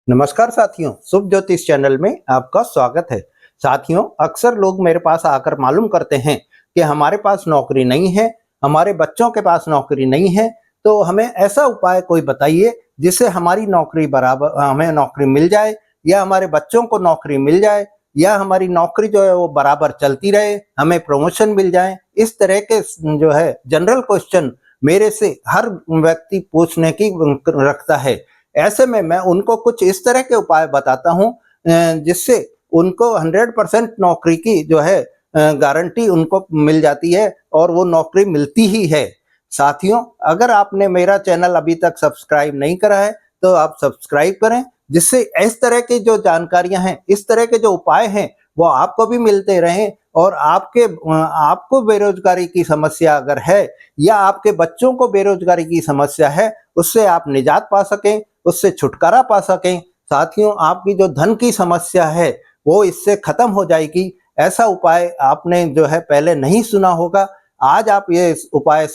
नमस्कार साथियों, शुभ ज्योतिष चैनल में आपका स्वागत है। साथियों, अक्सर लोग मेरे पास आकर मालूम करते हैं कि हमारे पास नौकरी नहीं है, हमारे बच्चों के पास नौकरी नहीं है, तो हमें ऐसा उपाय कोई बताइए जिससे हमारी नौकरी बराबर हमें नौकरी मिल जाए या हमारे बच्चों को नौकरी मिल जाए या हमारी नौकरी जो है वो बराबर चलती रहे, हमें प्रमोशन मिल जाए। इस तरह के जो है जनरल क्वेश्चन मेरे से हर व्यक्ति पूछने की रखता है। ऐसे में मैं उनको कुछ इस तरह के उपाय बताता हूँ जिससे उनको 100% नौकरी की जो है गारंटी उनको मिल जाती है और वो नौकरी मिलती ही है। साथियों, अगर आपने मेरा चैनल अभी तक सब्सक्राइब नहीं करा है तो आप सब्सक्राइब करें, जिससे इस तरह की जो जानकारियां हैं, इस तरह के जो उपाय हैं वो आपको भी मिलते रहें और आपको बेरोजगारी की समस्या अगर है या आपके बच्चों को बेरोजगारी की समस्या है, उससे आप निजात पा सकें, उससे छुटकारा पा सकें। साथियों, आपकी जो धन की समस्या है वो इससे खत्म हो जाएगी। ऐसा उपाय आपने जो है पहले नहीं सुना होगा। आज आप ये उपाय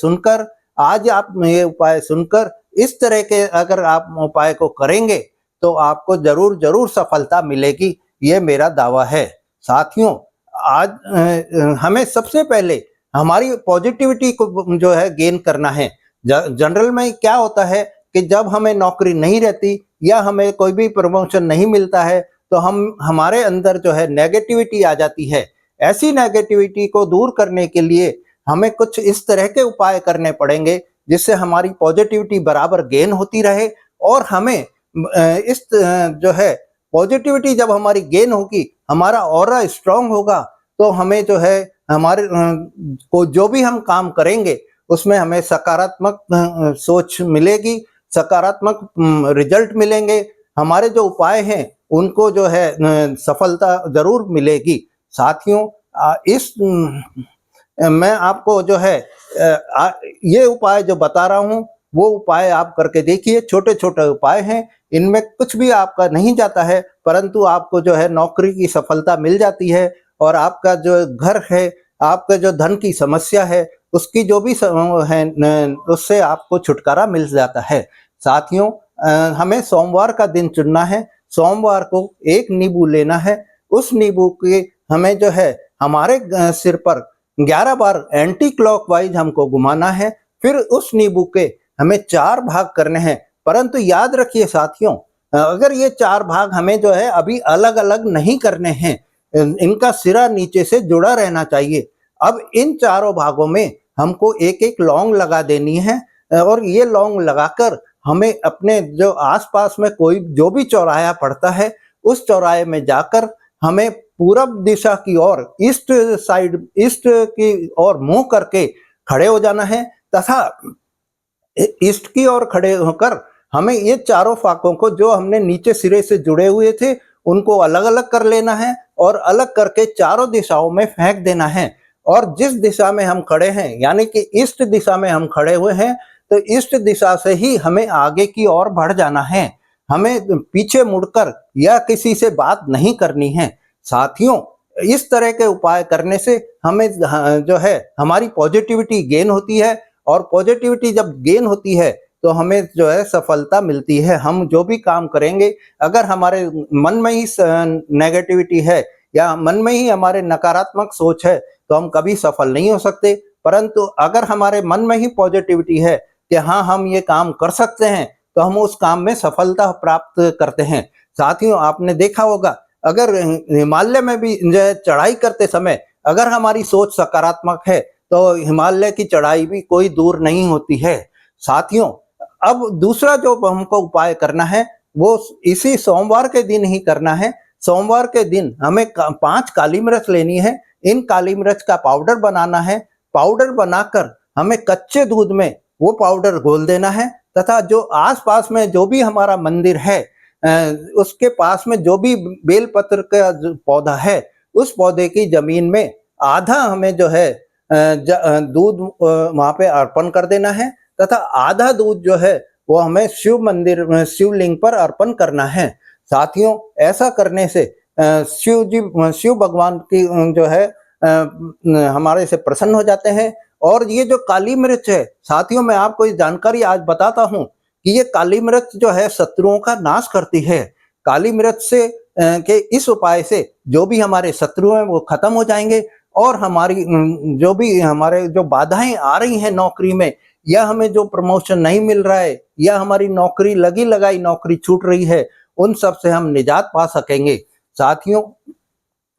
सुनकर इस तरह के अगर आप उपाय को करेंगे तो आपको जरूर जरूर सफलता मिलेगी, ये मेरा दावा है। साथियों, आज हमें सबसे पहले हमारी पॉजिटिविटी को जो है गेन करना है। जनरल में क्या होता है कि जब हमें नौकरी नहीं रहती या हमें कोई भी प्रमोशन नहीं मिलता है तो हमारे अंदर जो है नेगेटिविटी आ जाती है। ऐसी नेगेटिविटी को दूर करने के लिए हमें कुछ इस तरह के उपाय करने पड़ेंगे जिससे हमारी पॉजिटिविटी बराबर गेन होती रहे और हमें जो है पॉजिटिविटी जब हमारी गेन होगी, हमारा ऑरा स्ट्रांग होगा, तो हमें जो है हमारे को जो भी हम काम करेंगे उसमें हमें सकारात्मक सोच मिलेगी, सकारात्मक रिजल्ट मिलेंगे। हमारे जो उपाय हैं उनको जो है सफलता जरूर मिलेगी। साथियों, मैं आपको जो है ये उपाय जो बता रहा हूँ वो उपाय आप करके देखिए। छोटे छोटे उपाय हैं, इनमें कुछ भी आपका नहीं जाता है, परंतु आपको जो है नौकरी की सफलता मिल जाती है और आपका जो घर है, आपका जो धन की समस्या है, उसकी जो भी है उससे आपको छुटकारा मिल जाता है। साथियों, हमें सोमवार का दिन चुनना है। सोमवार को एक नींबू लेना है। उस नींबू के हमें जो है हमारे सिर पर 11 बार एंटी क्लॉकवाइज हमको घुमाना है। फिर उस नींबू के हमें 4 भाग करने हैं। परंतु याद रखिए साथियों, अगर ये 4 भाग हमें जो है अभी अलग अलग नहीं करने हैं, इनका सिरा नीचे से जुड़ा रहना चाहिए। अब इन चारों भागों में हमको एक एक लौंग लगा देनी है और ये लौंग लगाकर हमें अपने जो आसपास में कोई जो भी चौराहा पड़ता है उस चौराहे में जाकर हमें पूरब दिशा की ओर ईस्ट की ओर मुंह करके खड़े हो जाना है तथा ईस्ट की ओर खड़े होकर हमें ये चारों फाकों को जो हमने नीचे सिरे से जुड़े हुए थे उनको अलग अलग कर लेना है और अलग करके चारों दिशाओं में फेंक देना है। और जिस दिशा में हम खड़े हैं, यानी कि ईस्ट दिशा में हम खड़े हुए हैं, तो ईस्ट दिशा से ही हमें आगे की ओर बढ़ जाना है। हमें पीछे मुड़कर या किसी से बात नहीं करनी है। साथियों, इस तरह के उपाय करने से हमें जो है हमारी पॉजिटिविटी गेन होती है और पॉजिटिविटी जब गेन होती है तो हमें जो है सफलता मिलती है। हम जो भी काम करेंगे, अगर हमारे मन में ही नेगेटिविटी है या मन में ही हमारे नकारात्मक सोच है तो हम कभी सफल नहीं हो सकते। परंतु अगर हमारे मन में ही पॉजिटिविटी है कि हाँ, हम ये काम कर सकते हैं, तो हम उस काम में सफलता प्राप्त करते हैं। साथियों, आपने देखा होगा, अगर हिमालय में भी जो है चढ़ाई करते समय अगर हमारी सोच सकारात्मक है तो हिमालय की चढ़ाई भी कोई दूर नहीं होती है। साथियों, अब दूसरा जो हमको उपाय करना है वो इसी सोमवार के दिन ही करना है। सोमवार के दिन हमें 5 काली मिर्च लेनी है। इन काली मिर्च का पाउडर बनाना है। पाउडर बनाकर हमें कच्चे दूध में वो पाउडर घोल देना है तथा जो आसपास में जो भी हमारा मंदिर है उसके पास में जो भी बेलपत्र का पौधा है उस पौधे की जमीन में आधा हमें जो है दूध वहां पे अर्पण कर देना है तथा आधा दूध जो है वो हमें शिव मंदिर शिवलिंग पर अर्पण करना है। साथियों, ऐसा करने से शिव भगवान की जो है हमारे से प्रसन्न हो जाते हैं। और ये जो काली मिर्च है साथियों, मैं आपको ये जानकारी आज बताता हूँ कि ये काली मिर्च जो है शत्रुओं का नाश करती है। काली मिर्च से के इस उपाय से जो भी हमारे शत्रु हैं वो खत्म हो जाएंगे और हमारी जो भी हमारे जो बाधाएं आ रही हैं नौकरी में, या हमें जो प्रमोशन नहीं मिल रहा है, या हमारी नौकरी लगी लगाई नौकरी छूट रही है, उन सब से हम निजात पा सकेंगे। साथियों,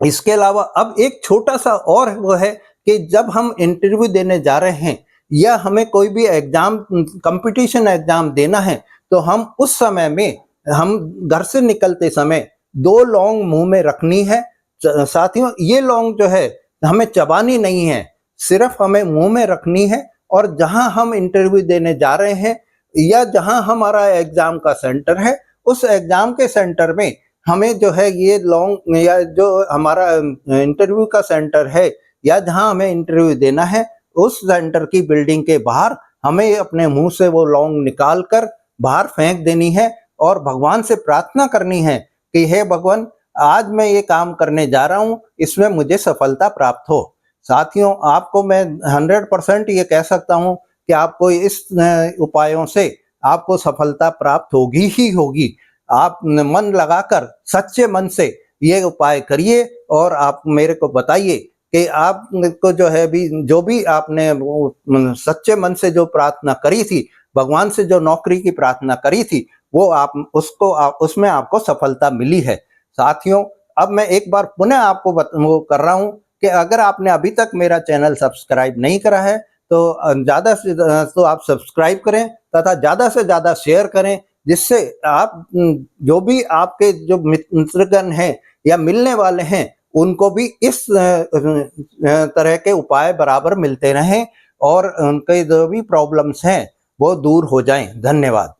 इसके अलावा अब एक छोटा सा और वो है कि जब हम इंटरव्यू देने जा रहे हैं या हमें कोई भी एग्जाम, कंपटीशन एग्जाम देना है, तो हम उस समय में हम घर से निकलते समय 2 लौंग मुंह में रखनी है। साथियों, ये लौंग जो है हमें चबानी नहीं है, सिर्फ हमें मुंह में रखनी है, और जहां हम इंटरव्यू देने जा रहे हैं या जहां हमारा एग्जाम का सेंटर है, उस एग्जाम के सेंटर में हमें जो है ये लौंग, या जो हमारा इंटरव्यू का सेंटर है या जहां हमें इंटरव्यू देना है, उस सेंटर की बिल्डिंग के बाहर हमें अपने मुंह से वो लौंग निकाल कर बाहर फेंक देनी है और भगवान से प्रार्थना करनी है कि हे भगवान, आज मैं ये काम करने जा रहा हूं, इसमें मुझे सफलता प्राप्त हो। साथियों, आपको मैं 100% ये कह सकता हूं कि आपको इस उपायों से आपको सफलता प्राप्त होगी ही होगी। आप मन लगाकर सच्चे मन से ये उपाय करिए और आप मेरे को बताइए कि आपको जो है जो भी आपने सच्चे मन से जो प्रार्थना करी थी, भगवान से जो नौकरी की प्रार्थना करी थी, वो उसमें आपको सफलता मिली है। साथियों, अब मैं एक बार पुनः आपको वो कर रहा हूं कि अगर आपने अभी तक मेरा चैनल सब्सक्राइब नहीं करा है तो ज़्यादा से तो आप सब्सक्राइब करें तथा ज़्यादा से ज़्यादा शेयर करें, जिससे आप जो भी आपके जो मित्रगण हैं या मिलने वाले हैं, उनको भी इस तरह के उपाय बराबर मिलते रहें और उनके जो भी प्रॉब्लम्स हैं वो दूर हो जाएं। धन्यवाद।